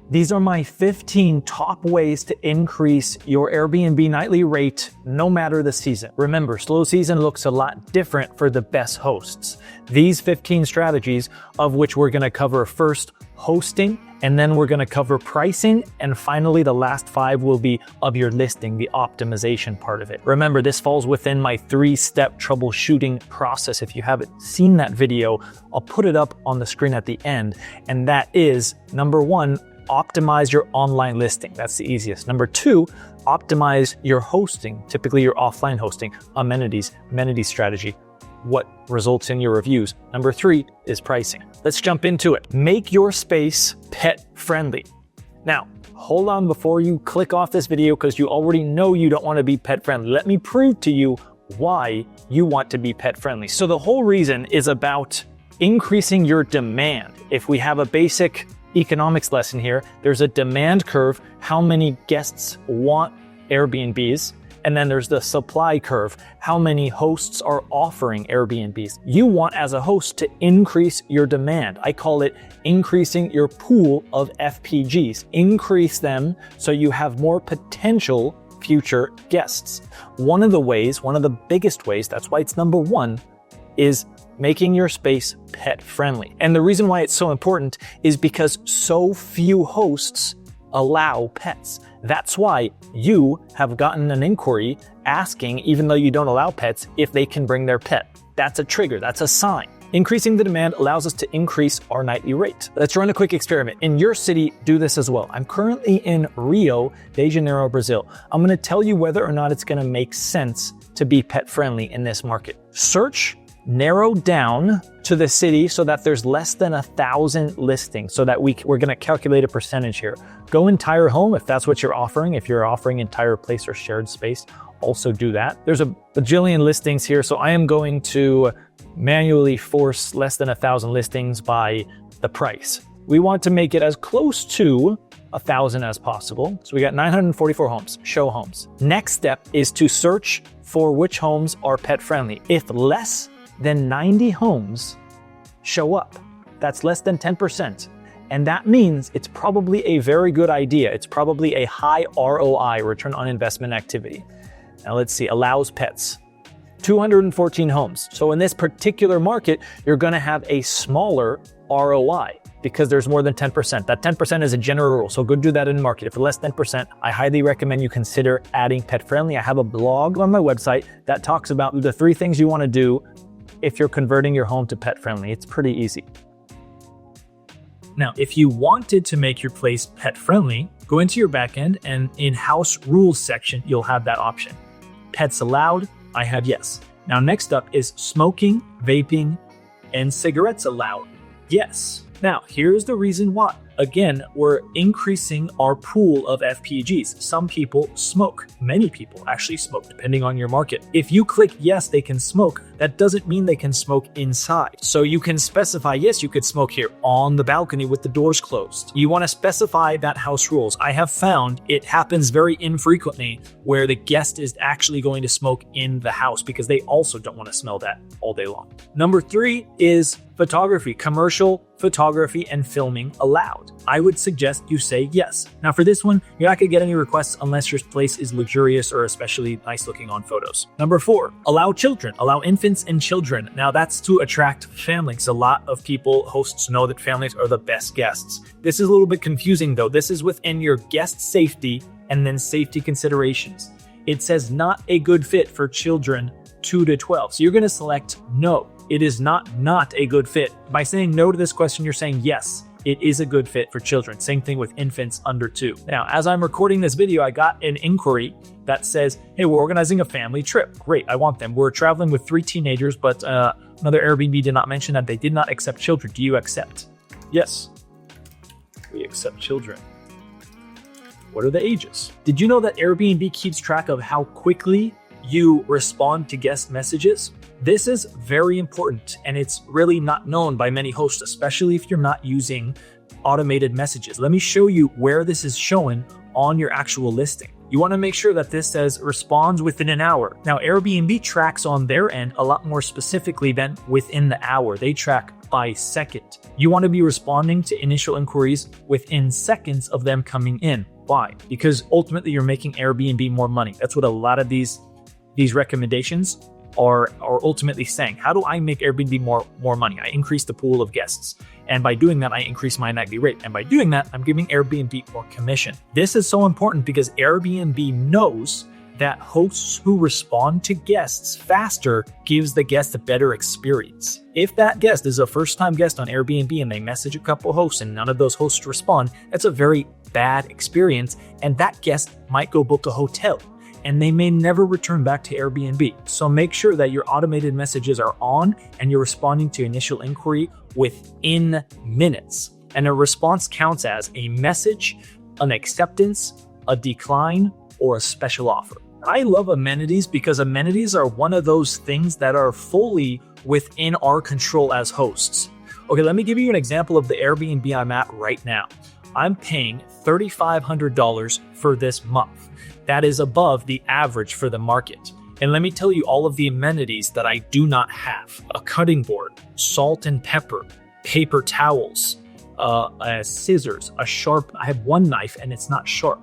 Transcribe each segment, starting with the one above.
These are my 15 top ways to increase your Airbnb nightly rate no matter the season. Remember, slow season looks a lot different for the best hosts. These 15 strategies, of which we're gonna cover first hosting, and then we're gonna cover pricing, and finally the last 5 will be of your listing, the optimization part of it. Remember, this falls within my 3-step troubleshooting process. If you haven't seen that video, I'll put it up on the screen at the end, and that is, number 1, optimize your online listing. That's the easiest. Number 2, optimize your hosting, typically your offline hosting, amenities strategy, what results in your reviews. Number 3 is pricing. Let's jump into it. Make your space pet friendly. Now, hold on before you click off this video because you already know you don't want to be pet friendly. Let me prove to you why you want to be pet friendly. So the whole reason is about increasing your demand. If we have a basic economics lesson here, there's a demand curve, how many guests want Airbnbs, and then there's the supply curve, how many hosts are offering Airbnbs. You want, as a host, to increase your demand. I call it increasing your pool of FPGs. Increase them so you have more potential future guests. One of the biggest ways, that's why it's number 1, is making your space pet friendly. And the reason why it's so important is because so few hosts allow pets. That's why you have gotten an inquiry asking, even though you don't allow pets, if they can bring their pet. That's a trigger, that's a sign. Increasing the demand allows us to increase our nightly rate. Let's run a quick experiment. In your city, do this as well. I'm currently in Rio de Janeiro, Brazil. I'm gonna tell you whether or not it's gonna make sense to be pet friendly in this market. Search, narrow down to the city so that there's less than 1,000 listings, so that we're going to calculate a percentage here. Go entire home if that's what you're offering. If you're offering entire place or shared space, also do that. There's a bajillion listings here, so I am going to manually force less than 1,000 listings by the price. We want to make it as close to 1,000 as possible. So we got 944 homes, show homes. Next step is to search for which homes are pet friendly. If less than 90 homes show up, that's less than 10%. And that means it's probably a very good idea. It's probably a high ROI, return on investment activity. Now let's see, allows pets. 214 homes. So in this particular market, you're gonna have a smaller ROI because there's more than 10%. That 10% is a general rule, so go do that in the market. If it's less than 10%, I highly recommend you consider adding pet friendly. I have a blog on my website that talks about the 3 things you wanna do if you're converting your home to pet friendly. It's pretty easy. Now, if you wanted to make your place pet friendly, go into your backend and in house rules section, you'll have that option. Pets allowed, I have yes. Now, next up is smoking, vaping, and cigarettes allowed. Yes. Now, here's the reason why. Again, we're increasing our pool of FPGs. Some people smoke. Many people actually smoke, depending on your market. If you click yes, they can smoke, that doesn't mean they can smoke inside. So you can specify, yes, you could smoke here on the balcony with the doors closed. You want to specify that house rules. I have found it happens very infrequently where the guest is actually going to smoke in the house because they also don't want to smell that all day long. Number 3 is photography, commercial photography and filming allowed. I would suggest you say yes. Now for this one, you're not gonna get any requests unless your place is luxurious or especially nice looking on photos. Number 4, allow children, allow infants and children. Now that's to attract families. A lot of hosts know that families are the best guests. This is a little bit confusing though. This is within your guest safety and then safety considerations. It says not a good fit for children 2 to 12. So you're gonna select no. It is not a good fit. By saying no to this question, you're saying yes, it is a good fit for children. Same thing with infants under 2. Now, as I'm recording this video, I got an inquiry that says, hey, we're organizing a family trip. Great, I want them. We're traveling with 3 teenagers, but another Airbnb did not mention that they did not accept children. Do you accept? Yes, we accept children. What are the ages? Did you know that Airbnb keeps track of how quickly you respond to guest messages? This is very important, and it's really not known by many hosts, especially if you're not using automated messages. Let me show you where this is shown on your actual listing. You want to make sure that this says responds within an hour. Now, Airbnb tracks on their end a lot more specifically than within the hour. They track by second. You want to be responding to initial inquiries within seconds of them coming in. Why? Because ultimately you're making Airbnb more money. That's what a lot of these recommendations are ultimately saying. How do I make Airbnb more money? I increase the pool of guests. And by doing that, I increase my nightly rate. And by doing that, I'm giving Airbnb more commission. This is so important because Airbnb knows that hosts who respond to guests faster gives the guest a better experience. If that guest is a first-time guest on Airbnb and they message a couple hosts and none of those hosts respond, that's a very bad experience, and that guest might go book a hotel, and they may never return back to Airbnb. So make sure that your automated messages are on and you're responding to initial inquiry within minutes. And a response counts as a message, an acceptance, a decline, or a special offer. I love amenities because amenities are one of those things that are fully within our control as hosts. Okay, let me give you an example of the Airbnb I'm at right now. I'm paying $3,500 for this month. That is above the average for the market. And let me tell you all of the amenities that I do not have. A cutting board, salt and pepper, paper towels, scissors, a sharp, I have one knife and it's not sharp.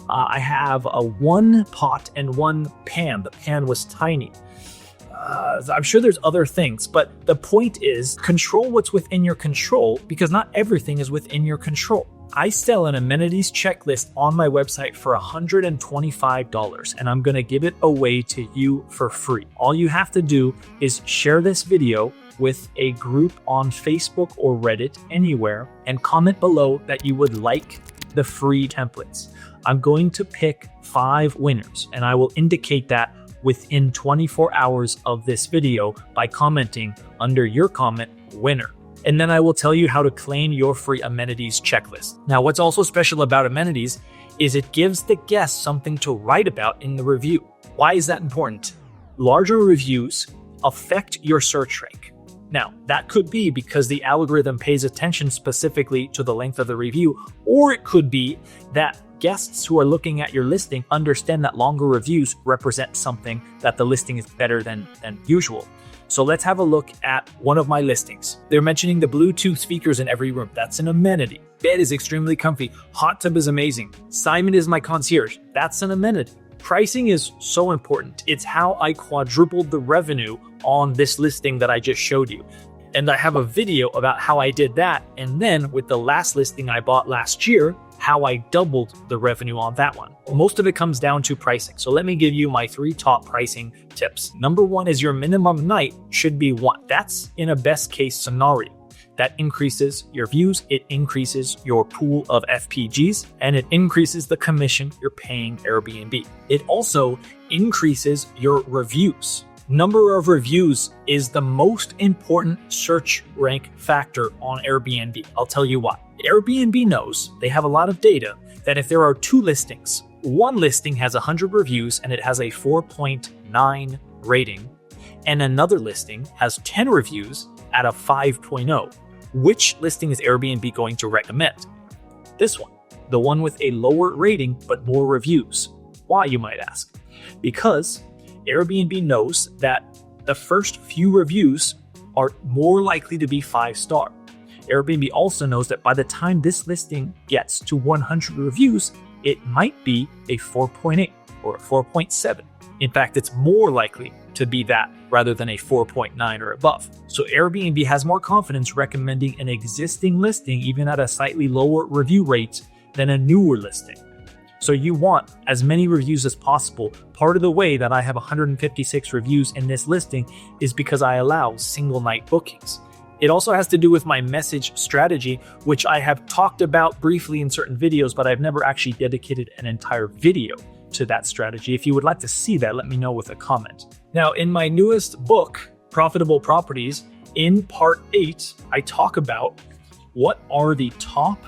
I have a one pot and one pan. The pan was tiny. I'm sure there's other things, but the point is control what's within your control because not everything is within your control. I sell an amenities checklist on my website for $125 and I'm going to give it away to you for free. All you have to do is share this video with a group on Facebook or Reddit, anywhere, and comment below that you would like the free templates. I'm going to pick 5 winners and I will indicate that within 24 hours of this video by commenting under your comment, winner. And then I will tell you how to claim your free amenities checklist. Now, what's also special about amenities is it gives the guests something to write about in the review. Why is that important? Larger reviews affect your search rank. Now, that could be because the algorithm pays attention specifically to the length of the review, or it could be that guests who are looking at your listing understand that longer reviews represent something that the listing is better than usual. So let's have a look at one of my listings. They're mentioning the Bluetooth speakers in every room. That's an amenity. Bed is extremely comfy. Hot tub is amazing. Simon is my concierge. That's an amenity. Pricing is so important. It's how I quadrupled the revenue on this listing that I just showed you. And I have a video about how I did that. And then with the last listing I bought last year, how I doubled the revenue on that one. Most of it comes down to pricing. So let me give you my 3 top pricing tips. Number 1 is your minimum night should be 1. That's in a best case scenario. That increases your views, it increases your pool of FPGs, and it increases the commission you're paying Airbnb. It also increases your reviews. Number of reviews is the most important search rank factor on Airbnb. I'll tell you why. Airbnb knows, they have a lot of data, that if there are 2 listings, one listing has 100 reviews and it has a 4.9 rating, and another listing has 10 reviews at a 5.0. Which listing is Airbnb going to recommend? This one, the one with a lower rating but more reviews. Why, you might ask? Because Airbnb knows that the first few reviews are more likely to be 5-star. Airbnb also knows that by the time this listing gets to 100 reviews, it might be a 4.8 or a 4.7. In fact, it's more likely to be that rather than a 4.9 or above. So Airbnb has more confidence recommending an existing listing even at a slightly lower review rate than a newer listing. So you want as many reviews as possible. Part of the way that I have 156 reviews in this listing is because I allow single night bookings. It also has to do with my message strategy, which I have talked about briefly in certain videos, but I've never actually dedicated an entire video to that strategy. If you would like to see that, let me know with a comment. Now, in my newest book, Profitable Properties, in part 8, I talk about what are the top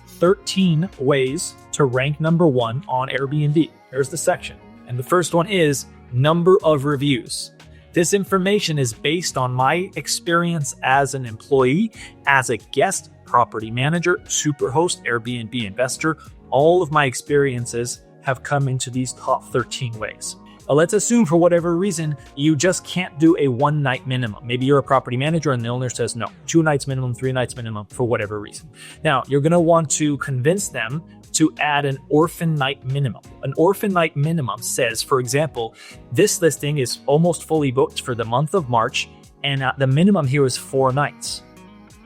13 ways to rank number 1 on Airbnb. Here's the section. And the first one is number of reviews. This information is based on my experience as an employee, as a guest, property manager, superhost, Airbnb investor. All of my experiences have come into these top 13 ways. Let's assume for whatever reason, you just can't do a 1 night minimum. Maybe you're a property manager and the owner says no, 2 nights minimum, 3 nights minimum for whatever reason. Now, you're going to want to convince them to add an orphan night minimum. An orphan night minimum says, for example, this listing is almost fully booked for the month of March, and the minimum here is 4 nights.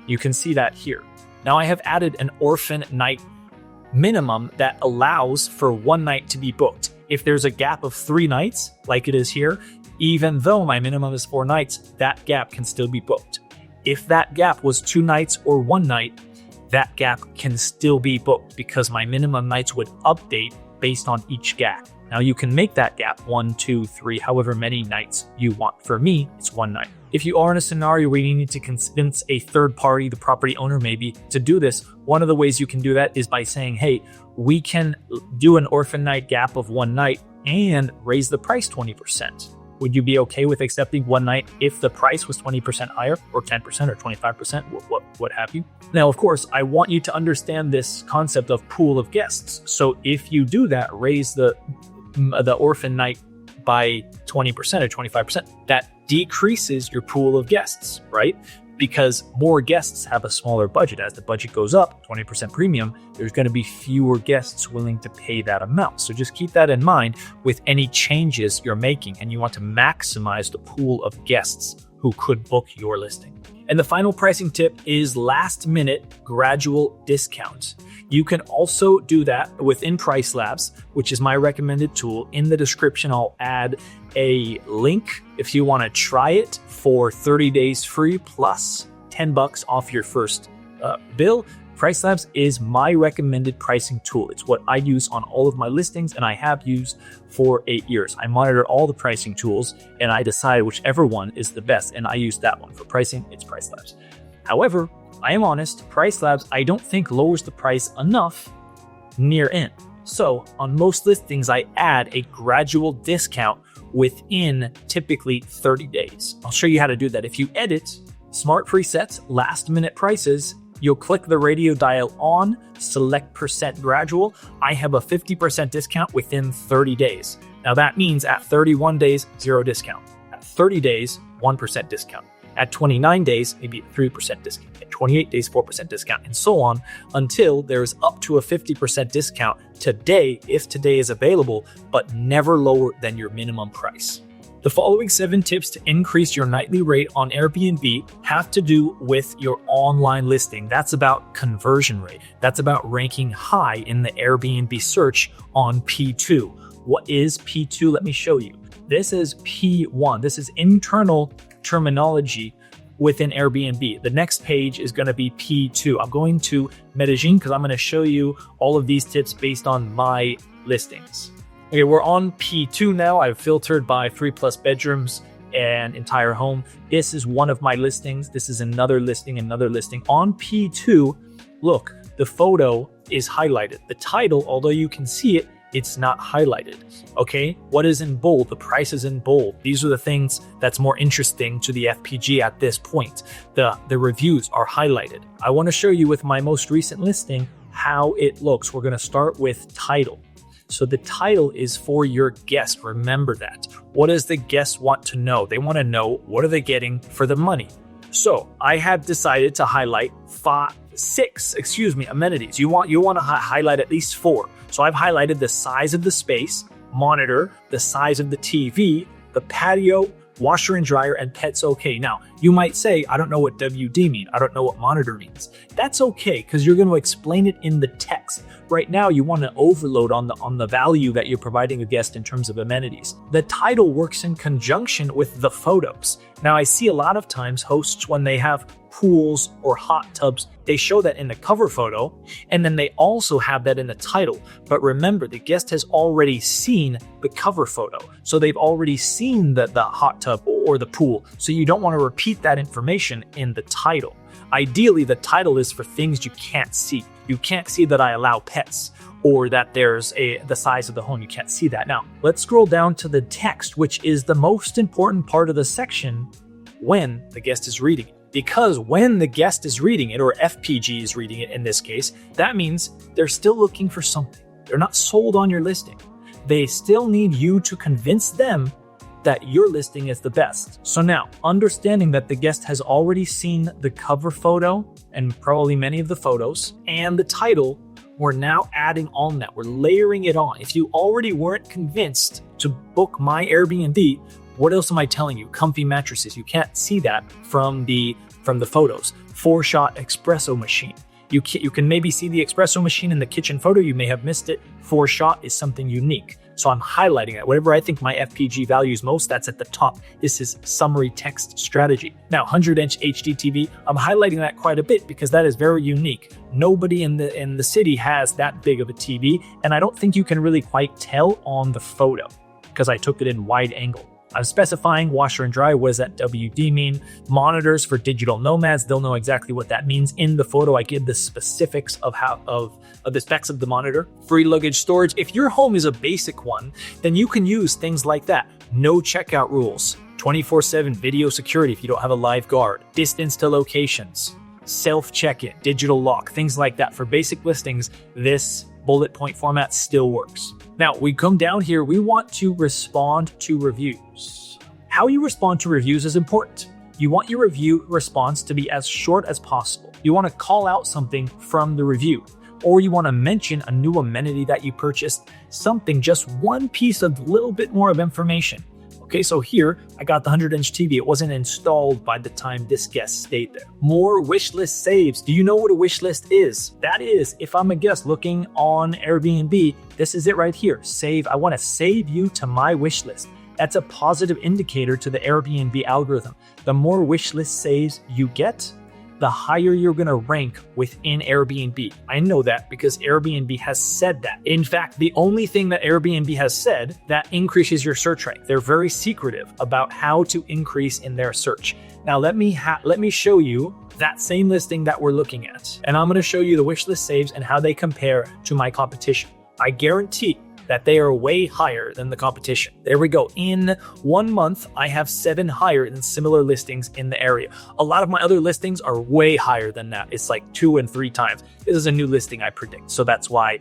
You can see that here. Now I have added an orphan night minimum that allows for 1 night to be booked. If there's a gap of 3 nights, like it is here, even though my minimum is 4 nights, that gap can still be booked. If that gap was 2 nights or 1 night, that gap can still be booked because my minimum nights would update based on each gap. Now you can make that gap 1, 2, 3, however many nights you want. For me, it's 1 night. If you are in a scenario where you need to convince a third party, the property owner maybe, to do this, one of the ways you can do that is by saying, hey, we can do an orphan night gap of 1 night and raise the price 20%. Would you be okay with accepting 1 night if the price was 20% higher or 10% or 25%, what have you? Now, of course, I want you to understand this concept of pool of guests. So if you do that, raise the orphan night by 20% or 25%, that decreases your pool of guests, right? Because more guests have a smaller budget. As the budget goes up, 20% premium, there's going to be fewer guests willing to pay that amount. So just keep that in mind with any changes you're making, and you want to maximize the pool of guests who could book your listing. And the final pricing tip is last minute gradual discounts. You can also do that within Price Labs, which is my recommended tool. In the description, I'll add a link if you want to try it for 30 days free plus $10 off your first bill. Price Labs is my recommended pricing tool. It's what I use on all of my listings and I have used for 8 years. I monitor all the pricing tools and I decide whichever one is the best, and I use that one. For pricing, it's Price Labs. However, I am honest, Price Labs I don't think lowers the price enough near in. So on most listings, I add a gradual discount within typically 30 days. I'll show you how to do that. If you edit Smart Presets, Last Minute Prices, you'll click the radio dial on, select percent gradual. I have a 50% discount within 30 days. Now that means at 31 days, 0 discount. At 30 days, 1% discount. At 29 days, maybe 3% discount. At 28 days, 4% discount, and so on until there's up to a 50% discount today, if today is available, but never lower than your minimum price. The following 7 tips to increase your nightly rate on Airbnb have to do with your online listing. That's about conversion rate. That's about ranking high in the Airbnb search on P2. What is P2? Let me show you. This is P1. This is internal terminology within Airbnb. The next page is going to be P2. I'm going to Medellin because I'm going to show you all of these tips based on my listings. Okay, we're on P2 now. I've filtered by 3+ bedrooms and entire home. This is one of my listings. This is another listing, On P2, look, the photo is highlighted. The title, although you can see it, it's not highlighted. Okay, what is in bold? The price is in bold. These are the things that's more interesting to the FPG at this point. The reviews are highlighted. I want to show you with my most recent listing how it looks. We're going to start with title. So the title is for your guest. Remember that. What does the guest want to know? They want to know, what are they getting for the money? So I have decided to highlight 6 amenities. You want to highlight at least 4. So I've highlighted the size of the space, monitor, the size of the TV, the patio, washer and dryer, and pets okay. Now, you might say, I don't know what WD mean. I don't know what monitor means. That's okay, because you're going to explain it in the text. Right now, you want to overload on the value that you're providing a guest in terms of amenities. The title works in conjunction with the photos. Now, I see a lot of times hosts, when they have pools or hot tubs, they show that in the cover photo, and then they also have that in the title. But remember, the guest has already seen the cover photo, so they've already seen the hot tub or the pool, so you don't want to repeat that information in the title. Ideally, the title is for things you can't see. You can't see that I allow pets, or that there's the size of the home. You can't see that. Now, let's scroll down to the text, which is the most important part of the section when the guest is reading it. Because when the guest is reading it, or FPG is reading it in this case, that means they're still looking for something. They're not sold on your listing. They still need you to convince them that your listing is the best. So now, understanding that the guest has already seen the cover photo and probably many of the photos and the title, we're now adding on that. We're layering it on. If you already weren't convinced to book my Airbnb, what else am I telling you? Comfy mattresses. You can't see that from the photos. 4-shot espresso machine. You can maybe see the espresso machine in the kitchen photo. You may have missed it. 4-shot is something unique. So I'm highlighting it. Whatever I think my FPG values most, that's at the top. This is summary text strategy. Now, 100-inch HD TV, I'm highlighting that quite a bit because that is very unique. Nobody in the city has that big of a TV, and I don't think you can really quite tell on the photo because I took it in wide angle. I'm specifying washer and dryer. What does that WD mean? Monitors for digital nomads. They'll know exactly what that means. In the photo, I give the specifics of the specs of the monitor. Free luggage storage. If your home is a basic one, then you can use things like that. No checkout rules. 24/7 video security if you don't have a live guard. Distance to locations. Self check-in. Digital lock. Things like that. For basic listings, this bullet point format still works. Now, we come down here, we want to respond to reviews. How you respond to reviews is important. You want your review response to be as short as possible. You want to call out something from the review, or you want to mention a new amenity that you purchased, something, just one piece of little bit more of information. Okay, so here I got the 100-inch TV. It wasn't installed by the time this guest stayed there. More wish list saves. Do you know what a wish list is? That is, if I'm a guest looking on Airbnb, this is it right here. Save. I want to save you to my wish list. That's a positive indicator to the Airbnb algorithm. The more wish list saves you get, the higher you're going to rank within Airbnb. I know that because Airbnb has said that. In fact, the only thing that Airbnb has said that increases your search rank. They're very secretive about how to increase in their search. Now, let me show you that same listing that we're looking at. And I'm going to show you the wishlist saves and how they compare to my competition. I guarantee that they are way higher than the competition. There we go. In 1 month, I have 7 higher than similar listings in the area. A lot of my other listings are way higher than that. It's like 2 and 3 times. This is a new listing I predict. So that's why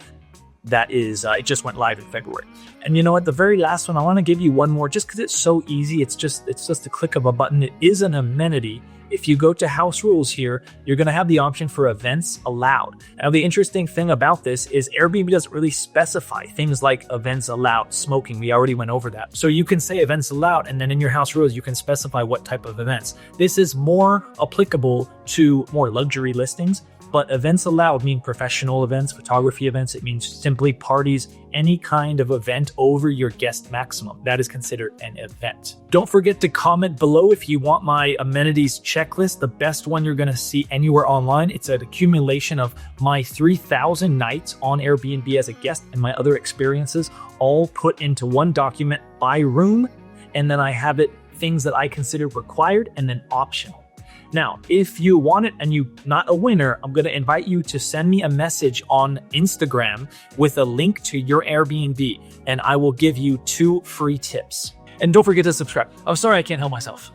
that is, it just went live in February. And you know what, the very last one, I want to give you one more just because it's so easy. It's just a click of a button. It is an amenity. If you go to house rules here, you're going to have the option for events allowed. Now, the interesting thing about this is Airbnb doesn't really specify things like events allowed, smoking. We already went over that. So you can say events allowed, and then in your house rules, you can specify what type of events. This is more applicable to more luxury listings, but events allowed mean professional events, photography events. It means simply parties, any kind of event over your guest maximum. That is considered an event. Don't forget to comment below if you want my amenities checklist, the best one you're gonna see anywhere online. It's an accumulation of my 3,000 nights on Airbnb as a guest and my other experiences, all put into one document by room. And then I have it, things that I consider required and then optional. Now, if you want it and you're not a winner, I'm going to invite you to send me a message on Instagram with a link to your Airbnb, and I will give you 2 free tips. And don't forget to subscribe. I'm sorry I can't help myself.